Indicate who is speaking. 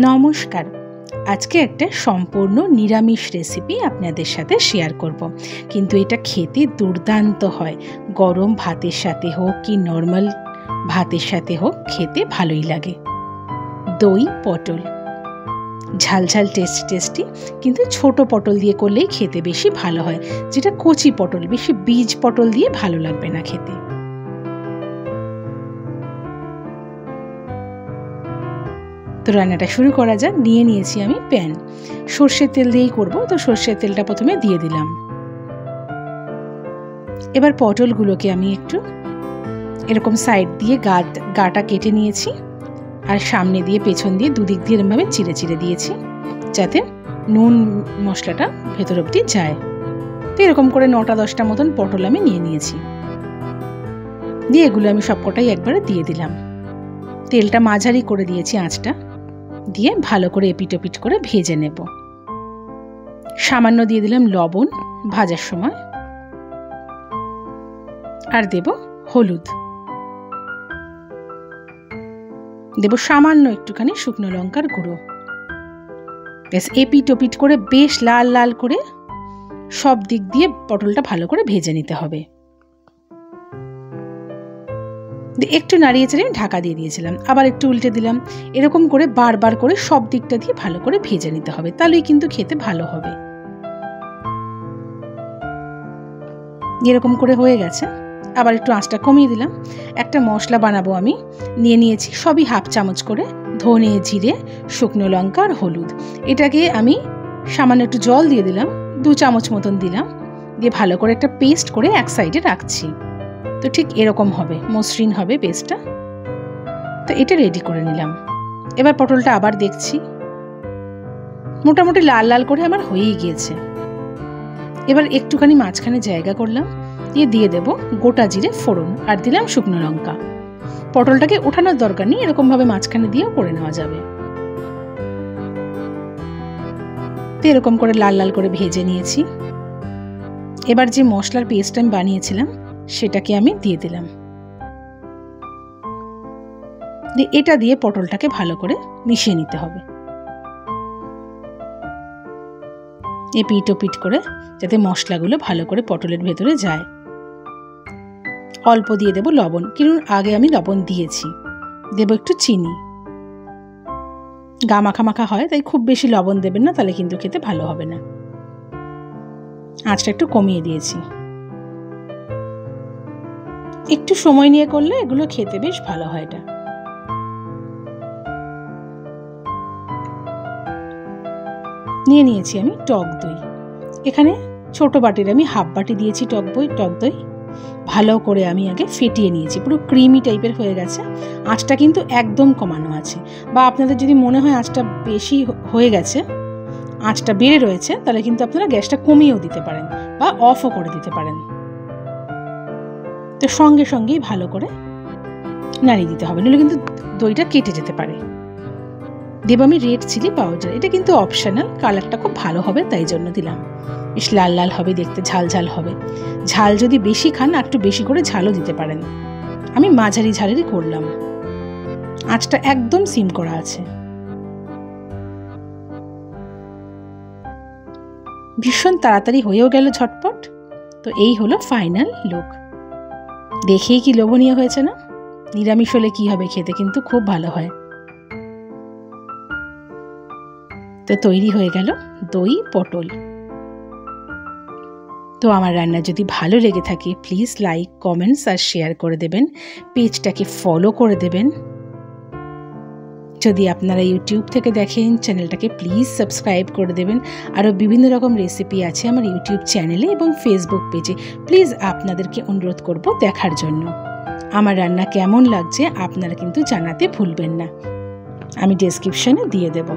Speaker 1: নমস্কার, আজকে একটা সম্পূর্ণ নিরামিষ রেসিপি আপনাদের সাথে শেয়ার করব। কিন্তু এটা খেতে দুর্দান্ত হয়। গরম ভাতের সাথে হোক কি নর্মাল ভাতের সাথে হোক, খেতে ভালোই লাগে। দই পটল, ঝালঝাল টেস্টি, কিন্তু ছোট পটল দিয়ে করলেই খেতে বেশি ভালো হয়। যেটা কচি পটল, বেশি বীজ পটল দিয়ে ভালো লাগবে না খেতে। তো রান্নাটা শুরু করা যাক। নিয়েছি আমি প্যান, সর্ষের তেল দিয়েই করব। তো সর্ষের তেলটা প্রথমে দিয়ে দিলাম। এবার পটলগুলোকে আমি একটু এরকম সাইড দিয়ে গাটা কেটে নিয়েছি, আর সামনে দিয়ে পেছন দিয়ে দুদিক দিয়ে এরকমভাবে চিড়ে চিড়ে দিয়েছি, যাতে নুন মশলাটা ভেতর অবধি যায়। তো এরকম করে 9-10টা মতন পটল আমি নিয়েছি। দিয়ে এগুলো আমি সবকটাই একবারে দিয়ে দিলাম। তেলটা মাঝারি করে দিয়েছি আঁচটা, দিয়ে ভালো করে এপিট ওপিট করে ভেজে নেব। সামান্য দিয়ে দিলাম লবণ ভাজার সময়, আর দেব হলুদ, দেব সামান্য একটুখানি শুকনো লঙ্কার গুঁড়ো। বেশ এপিট ওপিট করে বেশ লাল লাল করে সব দিক দিয়ে পটলটা ভালো করে ভেজে নিতে হবে। একটু নাড়িয়ে চাড়িয়ে ঢাকা দিয়ে দিয়েছিলাম, আবার একটু উল্টে দিলাম। এরকম করে বারবার করে সব দিকটা দিয়ে ভালো করে ভেজে নিতে হবে, তাহলেই কিন্তু খেতে ভালো হবে। এরকম করে হয়ে গেছে, আবার একটু আঁচটা কমিয়ে দিলাম। একটা মশলা বানাবো আমি, নিয়েছি সবই হাফ চামচ করে ধনে, জিরে, শুকনো লঙ্কা আর হলুদ। এটাকে আমি সামান্য একটু জল দিয়ে দিলাম, 2 চামচ মতন দিলাম, দিয়ে ভালো করে একটা পেস্ট করে এক সাইডে রাখছি। তো ঠিক এরকম হবে, মসৃণ হবে পেস্টটা। তো এটা রেডি করে নিলাম। এবার পটলটা আবার দেখছি, মোটামুটি লাল লাল করে আমার হয়েই গিয়েছে। এবার একটুখানি মাঝখানে জায়গা করলাম, দিয়ে দেব গোটা জিরে ফোড়ন, আর দিলাম শুকনো লঙ্কা। পটলটাকে ওঠানোর দরকার নেই, এরকমভাবে মাঝখানে দিয়েও করে নেওয়া যাবে। তো এরকম করে লাল লাল করে ভেজে নিয়েছি। এবার যে মশলার পেস্ট আমি বানিয়েছিলাম সেটাকে আমি দিয়ে দিলাম। এটা দিয়ে পটলটাকে ভালো করে মিশিয়ে নিতে হবে, এপিট ওপিট করে, যাতে মশলাগুলো ভালো করে পটলের ভেতরে যায়। অল্প দিয়ে দেব লবণ, কিন্তু আগে আমি লবণ দিয়েছি। দেব একটু চিনি, গা মাখা মাখা হয়, তাই খুব বেশি লবণ দেবেন না, তাহলে কিন্তু খেতে ভালো হবে না। আঁচটা একটু কমিয়ে দিয়েছি। একটু সময় নিয়ে করলে এগুলো খেতে বেশ ভালো হয়। এটা নিয়েছি আমি টক দই। এখানে ছোট বাটির আমি হাফ বাটি দিয়েছি টক দই। ভালো করে আমি আগে ফেটিয়ে নিয়েছি, পুরো ক্রিমি টাইপের হয়ে গেছে। আঁচটা কিন্তু একদম কমানো আছে, বা আপনাদের যদি মনে হয় আঁচটা বেশি হয়ে গেছে, আঁচটা বেড়ে রয়েছে, তাহলে কিন্তু আপনারা গ্যাসটা কমিয়েও দিতে পারেন বা অফও করে দিতে পারেন। তো সঙ্গে সঙ্গেই ভালো করে নাড়িয়ে দিতে হবে, নাহলে কিন্তু দইটা কেটে যেতে পারে। দেব আমি রেড চিলি পাউডার, এটা কিন্তু অপশনাল, কালারটা খুব ভালো হবে তাই জন্য দিলাম। বেশ লাল লাল হবে দেখতে, ঝাল ঝাল হবে। ঝাল যদি বেশি খান আর একটু বেশি করে ঝালও দিতে পারেন। আমি মাঝারি ঝালেরই করলাম। আঁচটা একদম সিম করা আছে। ভীষণ তাড়াতাড়ি হয়েও গেল ঝটপট। তো এই হলো ফাইনাল লুক। দেখেই কি লোভনীয় হয়েছে না? নিরামিষ হলে কি হবে, খেতে কিন্তু খুব ভালো হয়। তো তৈরি হয়ে গেল দই পটল। তো আমার রান্না যদি ভালো লেগে থাকে, প্লিজ লাইক, কমেন্টস আর শেয়ার করে দেবেন। পেজটাকে ফলো করে দেবেন। যদি আপনারা ইউটিউব থেকে দেখেন, চ্যানেলটাকে প্লিজ সাবস্ক্রাইব করে দেবেন। আরও বিভিন্ন রকম রেসিপি আছে আমার ইউটিউব চ্যানেলে এবং ফেসবুক পেজে। প্লিজ আপনাদেরকে অনুরোধ করব দেখার জন্য। আমার রান্না কেমন লাগছে আপনারা কিন্তু জানাতে ভুলবেন না, আমি ডেসক্রিপশনে দিয়ে দেব।